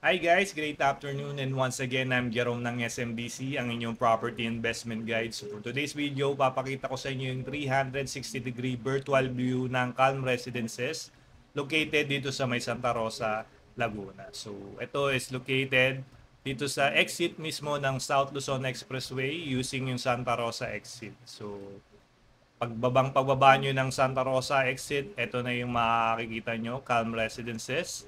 Hi guys, great afternoon and once again I'm Jerome ng SMBC, ang inyong property investment guide. So for today's video, papakita ko sa inyo yung 360-degree virtual view ng Calm Residences located dito sa may Santa Rosa, Laguna. So ito is located dito sa exit mismo ng South Luzon Expressway using yung Santa Rosa exit. So pagbaba nyo ng Santa Rosa exit, ito na yung makikita nyo, Calm Residences.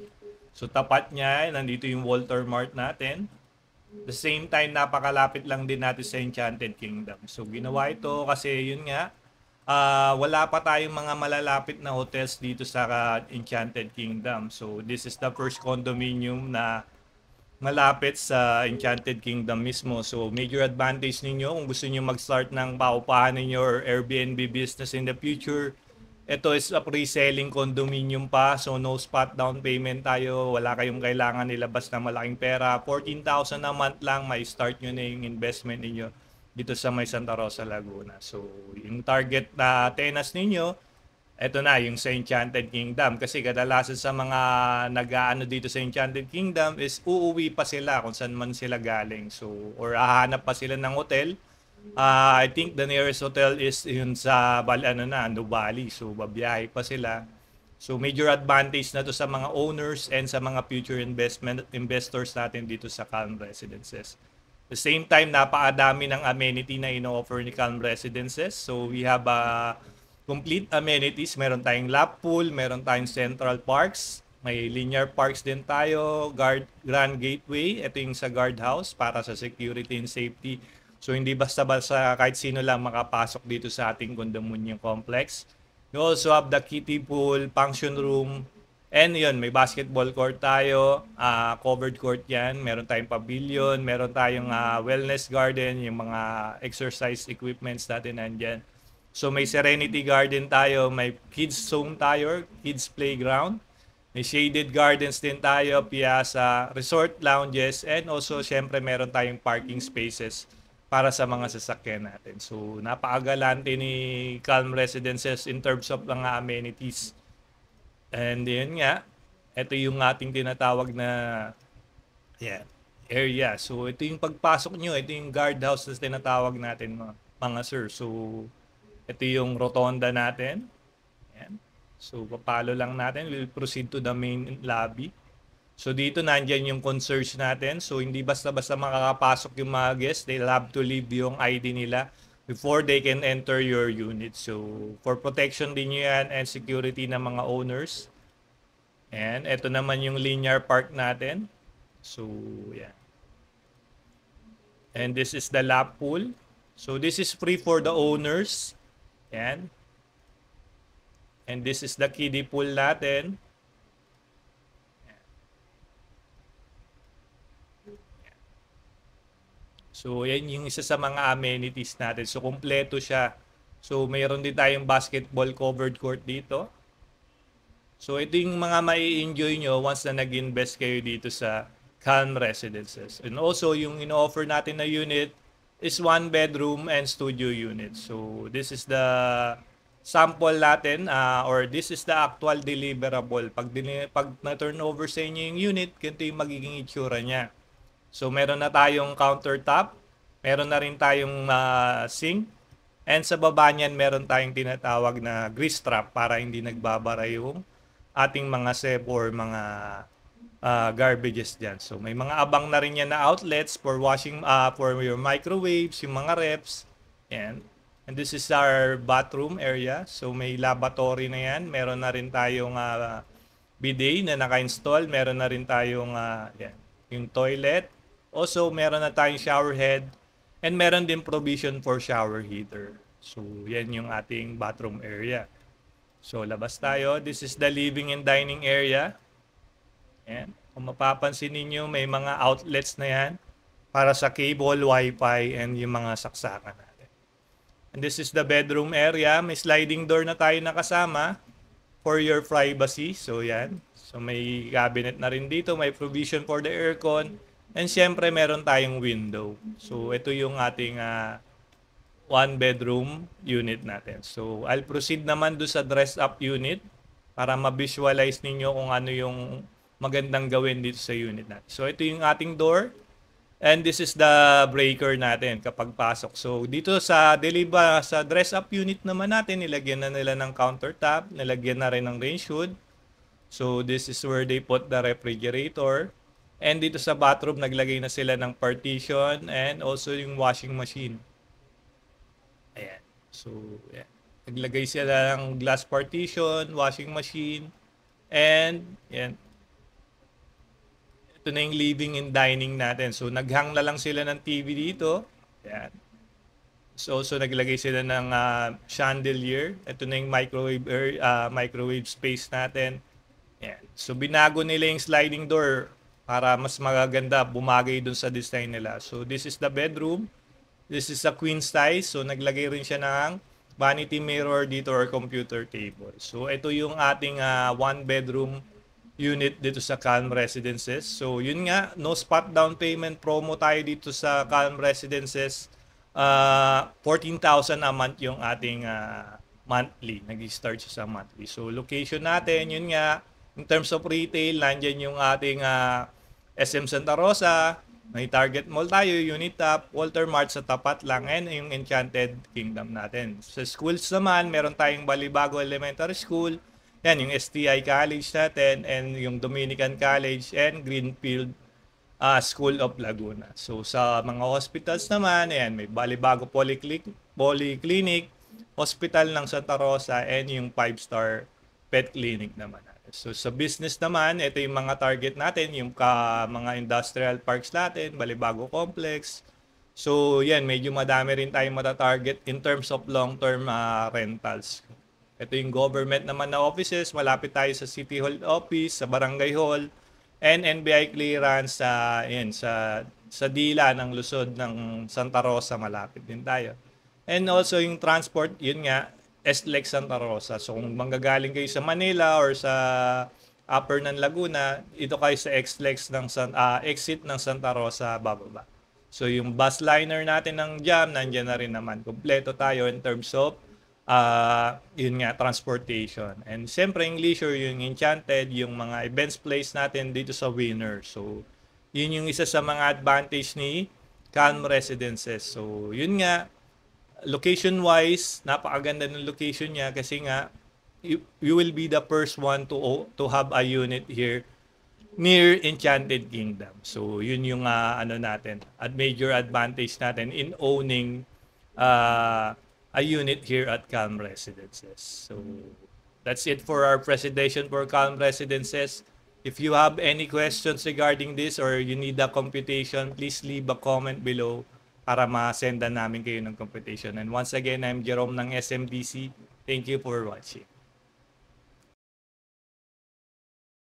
So tapat niya, nandito yung Walter Mart natin. The same time, napakalapit lang din natin sa Enchanted Kingdom. So ginawa ito kasi yun nga, wala pa tayong mga malalapit na hotels dito sa Enchanted Kingdom. So this is the first condominium na malapit sa Enchanted Kingdom mismo. So major advantage ninyo kung gusto niyo mag-start ng paupahan ninyo or Airbnb business in the future. Ito is a pre-selling condominium pa, so no spot down payment tayo. Wala kayong kailangan nilabas na malaking pera. 14,000 a month lang, may start nyo na yung investment ninyo dito sa may Santa Rosa, Laguna. So yung target na tenants ninyo, ito na, yung sa Enchanted Kingdom. Kasi kadalasan sa mga nag-aano dito sa Enchanted Kingdom is uuwi pa sila kung saan man sila galing. So, or hahanap pa sila ng hotel. I think the nearest hotel is yun sa Nuvali. So, babiyahe pa sila. So, major advantage na to sa mga owners and sa mga future investors natin dito sa Calm Residences. The same time, napakadami ng amenity na ino-offer ni Calm Residences. So, we have complete amenities. Meron tayong lap pool, meron tayong central parks, may linear parks din tayo, Grand Gateway, ito yung sa guardhouse para sa security and safety. So hindi basta-basta kahit sino lang makapasok dito sa ating condominium complex. You also have the kiddie pool, function room, and yun, may basketball court tayo, covered court yan, meron tayong pavilion, meron tayong wellness garden, yung mga exercise equipments natin nandyan. So may Serenity Garden tayo, may kids zone tayo, kids playground. May shaded gardens din tayo, piazza, resort lounges, and also syempre meron tayong parking spaces para sa mga sasakyan natin. So napakagalante ni Calm Residences in terms of mga amenities. And yun nga, ito yung ating tinatawag na area. So ito yung pagpasok nyo, ito yung guardhouse na tinatawag natin mga sir. So ito yung rotonda natin. Ayan. So, papalo lang natin. We'll proceed to the main lobby. So, dito nandyan yung concierge natin. So, hindi basta-basta makakapasok yung mga guests. They'll have to leave yung ID nila before they can enter your unit. So, for protection din yan and security ng mga owners. And ito naman yung linear park natin. So, yeah. And this is the lap pool. So, this is free for the owners. Yan. And this is the kiddie pool natin. So, yan yung isa sa mga amenities natin. So, kumpleto siya. So, mayroon din tayong basketball covered court dito. So, ito yung mga mai-enjoy nyo once na nag-invest kayo dito sa Calm Residences. And also, yung in-offer natin na unit is 1 bedroom and studio unit. So, this is the sample natin or this is the actual deliverable. Pag na-turnover sa inyo yung unit, ganito yung magiging itsura niya. So, meron na tayong countertop, meron na rin tayong sink, and sa baba niyan, meron tayong tinatawag na grease trap para hindi nagbabara yung ating mga sep or mga garbages dyan. So, may mga abang na rin yan na outlets for washing, for your microwaves, yung mga reps. And this is our bathroom area. So, may lavatory na yan. Meron na rin tayong bidet na naka-install. Meron na rin tayong yung toilet. Also, meron na tayong shower head. And meron din provision for shower heater. So, yan yung ating bathroom area. So, labas tayo. This is the living and dining area. Ayan. Kung mapapansin ninyo, may mga outlets na yan para sa cable, wifi, and yung mga saksakan natin. And this is the bedroom area. May sliding door na tayo nakasama for your privacy. So, yan. So, may cabinet na rin dito. May provision for the aircon. And syempre, meron tayong window. So, ito yung ating 1 bedroom unit natin. So, I'll proceed naman do sa dress up unit para ma-visualize ninyo kung ano yung magandang gawin dito sa unit natin. So ito yung ating door. And this is the breaker natin kapag pasok. So dito sa sa dress up unit naman natin, nilagyan na nila ng countertop, nilagyan na rin ng range hood. So this is where they put the refrigerator. And dito sa bathroom, naglagay na sila ng partition and also yung washing machine. Ayan. So, yeah. Naglagay sila ng glass partition, washing machine, and yan. Ito na yung living and dining natin. So, naghang na lang sila ng TV dito. Yan. So, also naglagay sila ng chandelier. Ito na yung microwave space natin. Yan. So, binago nila yung sliding door para mas magaganda, bumagay dun sa design nila. So, this is the bedroom. This is a queen size. So, naglagay rin siya ng vanity mirror dito or computer table. So, ito yung ating one bedroom unit dito sa Calm Residences. So, yun nga, no spot down payment promo tayo dito sa Calm Residences. 14,000 a month yung ating monthly. Nag-start siya sa monthly. So, location natin, yun nga, in terms of retail, nandyan yung ating SM Santa Rosa, may Target Mall tayo, Unitap, Walter Mart sa tapat lang, and yung Enchanted Kingdom natin. Sa schools naman, meron tayong Balibago Elementary School, yan yung STI College natin, and yung Dominican College, and Greenfield School of Laguna. So sa mga hospitals naman, ayan, may Balibago Polyclinic, Hospital ng Santa Rosa, and yung 5-star pet clinic naman. So sa business naman, ito yung mga target natin, yung mga industrial parks natin, Balibago Complex. So yan, medyo madami rin tayong matatarget in terms of long-term rentals. Ito yung government naman na offices, malapit tayo sa City Hall office, sa Barangay Hall, and NBI clearance sa dila ng Luzon ng Santa Rosa, malapit din tayo. And also yung transport, yun nga, SLEX Santa Rosa. So kung manggagaling kayo sa Manila or sa upper ng Laguna, ito kayo sa XLEX ng exit ng Santa Rosa bababa. So yung bus liner natin ng JAM, nandiyan na rin naman. Kompleto tayo in terms of yun nga, transportation. And siyempre yung leisure, yung Enchanted, yung mga events place natin dito sa Winner. So yun yung isa sa mga advantage ni Calm Residences. So yun nga, location-wise, napakaganda ng location niya kasi nga, you will be the first one to have a unit here near Enchanted Kingdom. So, yun yung natin, at major advantage natin in owning a unit here at Calm Residences. So, that's it for our presentation for Calm Residences. If you have any questions regarding this or you need a computation, please leave a comment below para ma-sendan namin kayo ng computation. And once again, I'm Jerome ng SMDC. Thank you for watching.